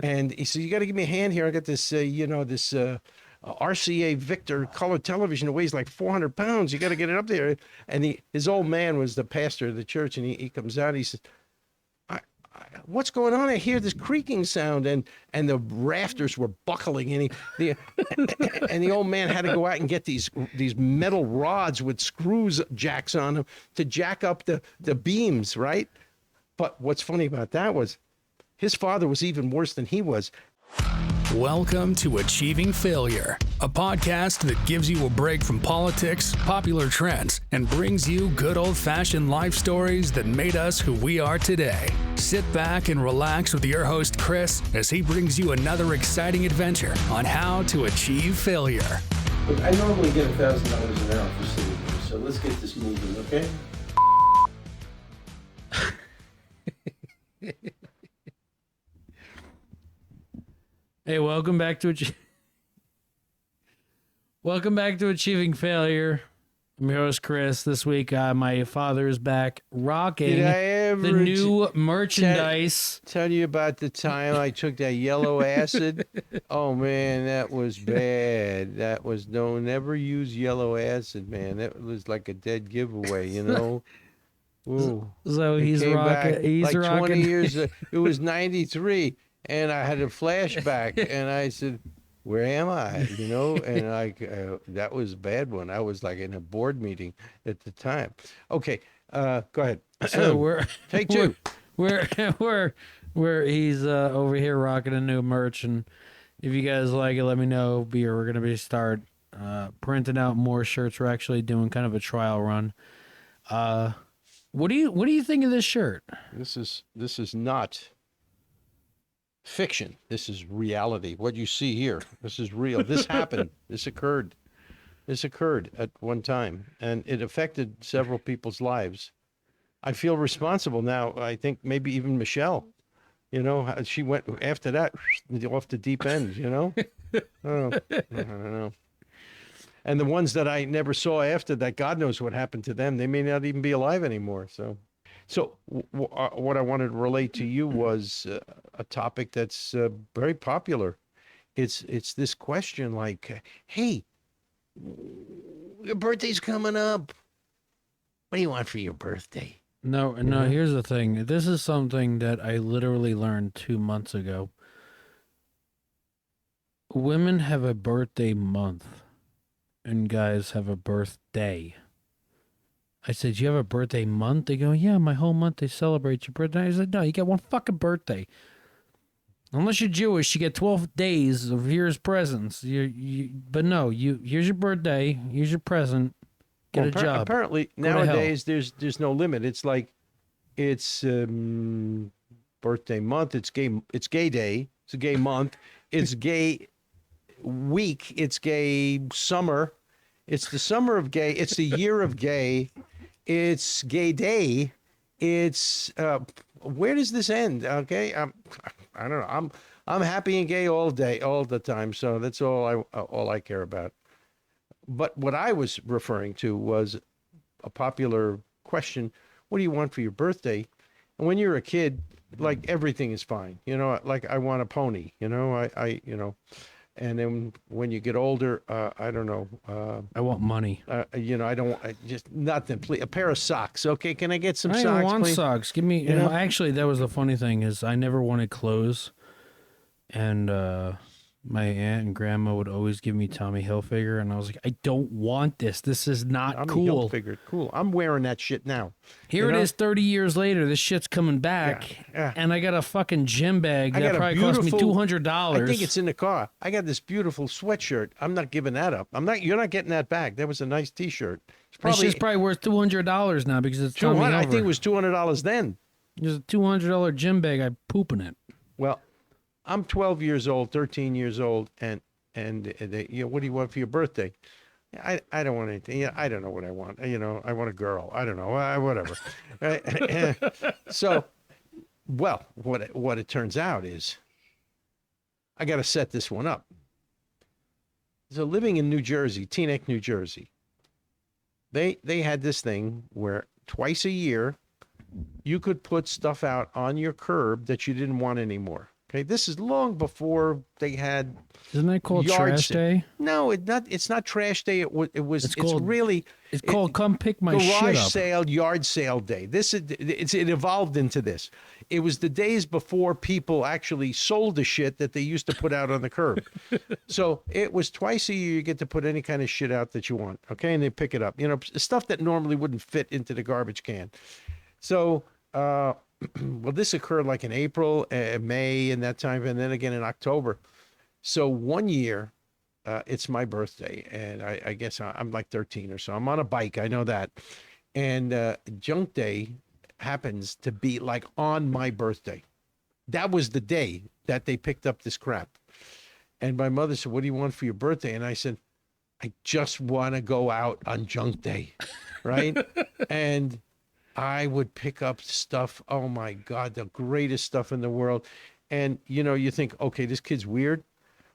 And he said, "You got to give me a hand here. I got this, this RCA Victor color television that weighs like 400 pounds. You got to get it up there." And his old man was the pastor of the church, and he comes out. He says, "What's going on? I hear this creaking sound," and the rafters were buckling, and the old man had to go out and get these metal rods with screws jacks on them to jack up the beams, right? But what's funny about that was his father was even worse than he was. Welcome to Achieving Failure, a podcast that gives you a break from politics, popular trends, and brings you good old-fashioned life stories that made us who we are today. Sit back and relax with your host, Chris, as he brings you another exciting adventure on how to achieve failure. Look, I normally get $1,000 an hour for sitting here, so let's get this moving, okay? Hey, welcome back to Achieving Failure. I'm your host, Chris. This week, my father is back rocking the new merchandise. Tell you about the time I took that yellow acid? Oh, man, that was bad. That was, never use yellow acid, man. That was like a dead giveaway, you know? Ooh. So he's rocking. He's like rocking. 20 years. It was 93. And I had a flashback, and I said, "Where am I?" You know, and that was a bad one. I was like in a board meeting at the time. Okay, go ahead. So we're take two. We're he's over here rocking a new merch, and if you guys like it, let me know. We're gonna start printing out more shirts. We're actually doing kind of a trial run. What do you think of this shirt? This is not fiction. This is reality. What you see here, this is real. This happened. This occurred at one time, and it affected several people's lives. I feel responsible now. I think maybe even Michelle, you know, she went after that off the deep end, you know. Oh, I don't know. And the ones that I never saw after that, God knows what happened to them. They may not even be alive anymore. So what I wanted to relate to you was a topic that's very popular. It's this question like, "Hey, your birthday's coming up. What do you want for your birthday?" No. Here's the thing. This is something that I literally learned 2 months ago. Women have a birthday month, and guys have a birthday. I said, "You have a birthday month?" They go, "Yeah, my whole month they celebrate your birthday." I said, "No, you get one fucking birthday. Unless you're Jewish, you get 12 days of here's presents. But no, here's your birthday, here's your present. Get a job." Apparently nowadays there's no limit. It's like it's birthday month. It's gay day. It's a gay month. It's gay week. It's gay summer. It's the summer of gay. It's the year of gay. It's gay day. It's where does this end? Okay, I don't know. I'm happy and gay all day, all the time. So that's all I care about. But what I was referring to was a popular question: "What do you want for your birthday?" And when you're a kid, like everything is fine. You know, like I want a pony. You know, I you know. And then when you get older, I don't know. I want money. You know, I don't want just nothing. Please, a pair of socks. Okay, can I get some socks? I don't want please? socks. Give me. You know, actually, that was the funny thing is I never wanted clothes, and my aunt and grandma would always give me Tommy Hilfiger, and I was like, I don't want this. This is not Tommy cool. Hilfiger, cool. I'm wearing that shit now. Here it is, 30 years later. This shit's coming back, and I got a fucking gym bag that probably cost me $200. I think it's in the car. I got this beautiful sweatshirt. I'm not giving that up. You're not getting that back. That was a nice T-shirt. It's just probably worth $200 now because it's Tommy Hilfiger. I think it was $200 then. There's a $200 gym bag. I poop in it. Well, I'm 12 years old, 13 years old, and they, you know, "What do you want for your birthday?" I don't want anything. Yeah, I don't know what I want. You know, I want a girl. I don't know. Whatever. So, well, what it turns out is, I got to set this one up. So, living in New Jersey, Teaneck, New Jersey, they had this thing where twice a year, you could put stuff out on your curb that you didn't want anymore. Okay, this is long before they had Isn't that called yard trash sa- day? No, it's not trash day. It's called- really It's called come pick my shit garage up. sale, yard sale day. It evolved into this. It was the days before people actually sold the shit that they used to put out on the curb. So it was twice a year you get to put any kind of shit out that you want. Okay, and they pick it up. You know, stuff that normally wouldn't fit into the garbage can. So, well, this occurred like in April, May, and that time, and then again in October. So one year, it's my birthday, and I guess I'm like 13 or so. I'm on a bike, I know that. And junk day happens to be like on my birthday. That was the day that they picked up this crap. And my mother said, "What do you want for your birthday?" And I said, "I just want to go out on junk day," right? And I would pick up stuff. Oh my God, the greatest stuff in the world. And you know, you think, okay, this kid's weird.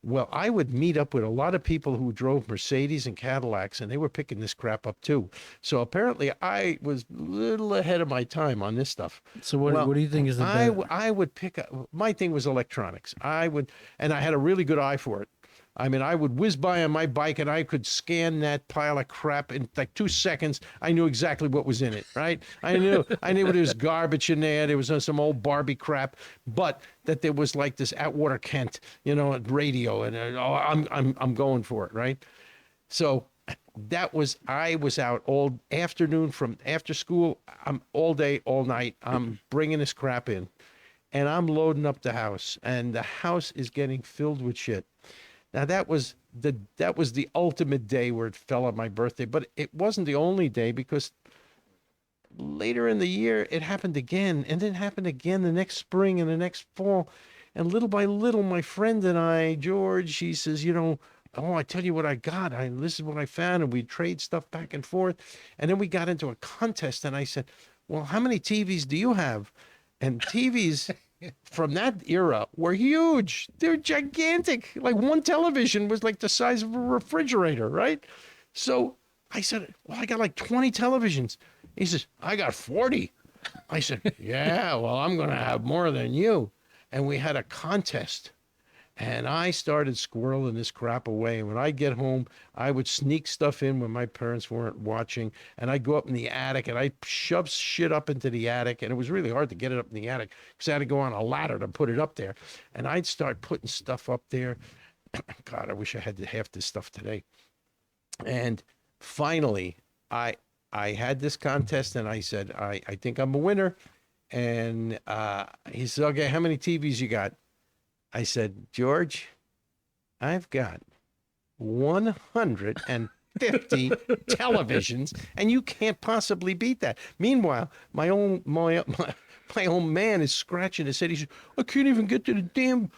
Well, I would meet up with a lot of people who drove Mercedes and Cadillacs, and they were picking this crap up too. So apparently, I was a little ahead of my time on this stuff. So what do you think is the best? I would pick up. My thing was electronics. And I had a really good eye for it. I mean, I would whiz by on my bike and I could scan that pile of crap in like 2 seconds. I knew exactly what was in it, right? I knew there was garbage in there. There was some old Barbie crap, but that there was like this Atwater Kent, you know, radio, and I'm going for it, right? So I was out all afternoon from after school. I'm all day, all night. I'm bringing this crap in, and I'm loading up the house, and the house is getting filled with shit. Now that was the ultimate day where it fell on my birthday, but it wasn't the only day, because later in the year it happened again, and then happened again the next spring and the next fall. And little by little, my friend and I, George, he says, you know, "Oh, I tell you what I got. This is what I found." And we trade stuff back and forth. And then we got into a contest, and I said, "Well, how many TVs do you have?" And TVs from that era were huge. They're gigantic. Like one television was like the size of a refrigerator, right? So I said, "Well, I got like 20 televisions." He says, "I got 40. I said, "Yeah, well, I'm going to have more than you." And we had a contest. And I started squirreling this crap away. And when I'd get home, I would sneak stuff in when my parents weren't watching. And I'd go up in the attic and I'd shove shit up into the attic. And it was really hard to get it up in the attic because I had to go on a ladder to put it up there. And I'd start putting stuff up there. God, I wish I had half this stuff today. And finally, I had this contest, and I said, I think I'm a winner. And he said, "Okay, how many TVs you got?" I said, "George, I've got 150 televisions, and you can't possibly beat that." Meanwhile, my own man is scratching his head. He said, "I can't even get to the damn,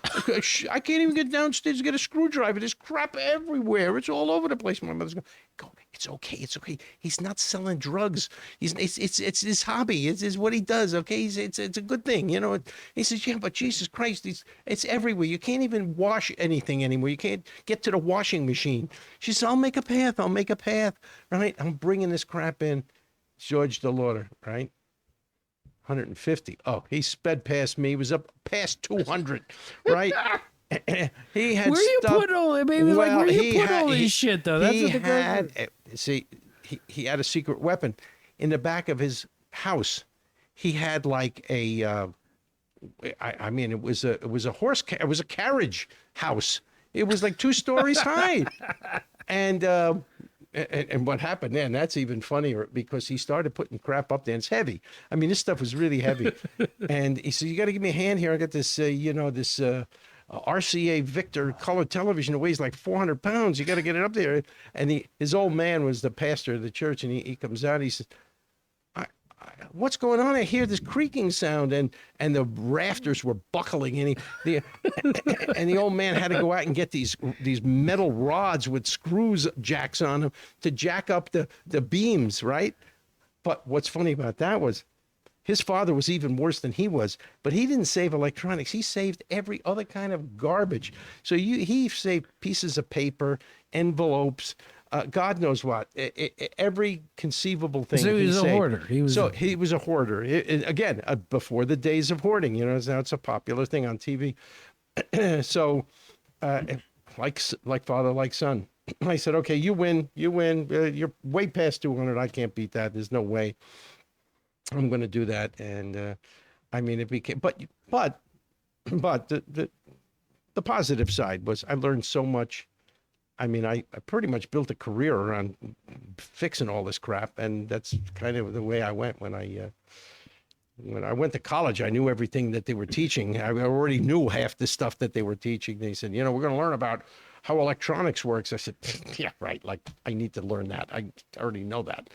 I can't even get downstairs to get a screwdriver. There's crap everywhere. It's all over the place." My mother's going, "Go, it's okay. It's okay. He's not selling drugs. It's his hobby. It's what he does. Okay, it's a good thing, you know." He says, "Yeah, but Jesus Christ, it's everywhere. You can't even wash anything anymore. You can't get to the washing machine." She says, "I'll make a path. I'll make a path." Right? I'm bringing this crap in. George DeLauder, right? 150. Oh, he sped past me. He was up past 200, right? He had Where you stuff. put all? Maybe like where you put all he- this shit though? That's he what the had. See, he had a secret weapon in the back of his house. He had like a. I mean, it was a horse. It was a carriage house. It was like 2 stories high, and what happened then? That's even funnier, because he started putting crap up there. And it's heavy. I mean, this stuff was really heavy. And he said, "You got to give me a hand here. I got this, this RCA Victor color television. It weighs like 400 pounds. You got to get it up there." And his old man was the pastor of the church, and he comes out. And he says, "What's going on? I hear this creaking sound," and the rafters were buckling, and the old man had to go out and get these metal rods with screws jacks on them to jack up the beams, right? But what's funny about that was his father was even worse than he was, but he didn't save electronics. He saved every other kind of garbage. So he saved pieces of paper, envelopes, God knows what. Every conceivable thing. So he was a saved. hoarder. He was He was a hoarder. Again, before the days of hoarding. Now it's a popular thing on TV. So, like father, like son. I said, okay, you win. You're way past 200. I can't beat that. There's no way I'm going to do that. And I mean, it became, but the positive side was I learned so much. I mean, I pretty much built a career around fixing all this crap, and that's kind of the way I went when I went to college. I knew everything that they were teaching. I already knew half the stuff that they were teaching. They said, we're going to learn about how electronics works. I said, yeah, right. Like, I need to learn that. I already know that,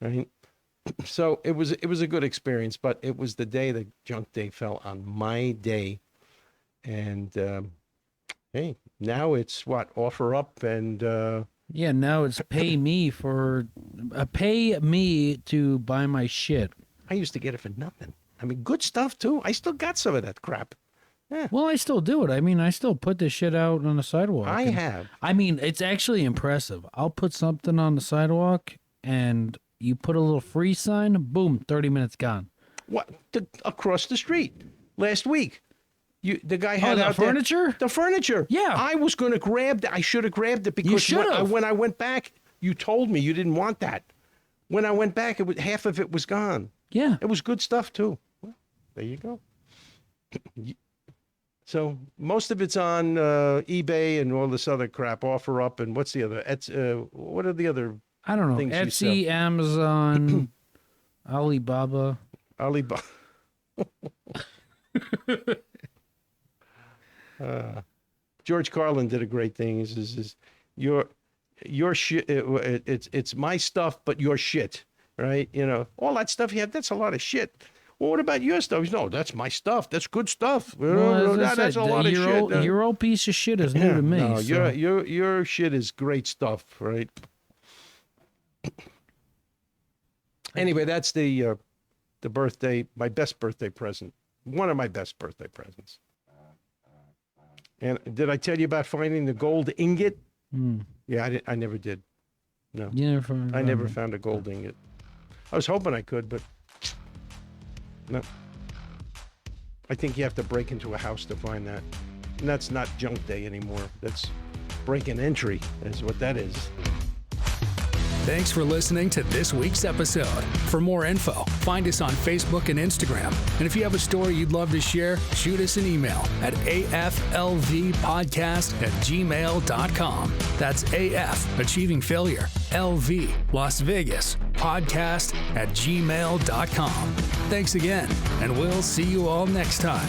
right? So it was a good experience, but it was the day the junk day fell on my day, and hey, now it's what, offer up and yeah. Now it's pay me to buy my shit. I used to get it for nothing. I mean, good stuff too. I still got some of that crap. Yeah. Well, I still do it. I mean, I still put this shit out on the sidewalk. I have. I mean, it's actually impressive. I'll put something on the sidewalk, and you put a little free sign, boom, 30 minutes gone. What? Across the street last week. The guy had the out there- furniture? The furniture. Yeah. I was going to grab that. I should have grabbed it because should've. when I went back, you told me you didn't want that. When I went back, half of it was gone. Yeah. It was good stuff too. Well, there you go. So most of it's on eBay and all this other crap. Offer up and what's the other? What are the other? I don't know. things you Etsy, Amazon, Alibaba. Alibaba. George Carlin did a great thing. He says, your shit. It's my stuff, but your shit, right? All that stuff you have. That's a lot of shit. Well, what about your stuff? No, that's my stuff. That's good stuff. Well, as I That's said, a lot of shit. Your old piece of shit is new to me. No, so. your shit is great stuff, right? Anyway, that's the birthday, my best birthday present. One of my best birthday presents. And did I tell you about finding the gold ingot? Yeah, I never did. No, I never found a gold ingot. I was hoping I could, but no. I think you have to break into a house to find that. And that's not junk day anymore. That's break and entry is what that is. Thanks for listening to this week's episode. For more info, find us on Facebook and Instagram. And if you have a story you'd love to share, shoot us an email at aflvpodcast@gmail.com. That's AF, Achieving Failure, LV, Las Vegas, podcast@gmail.com. Thanks again, and we'll see you all next time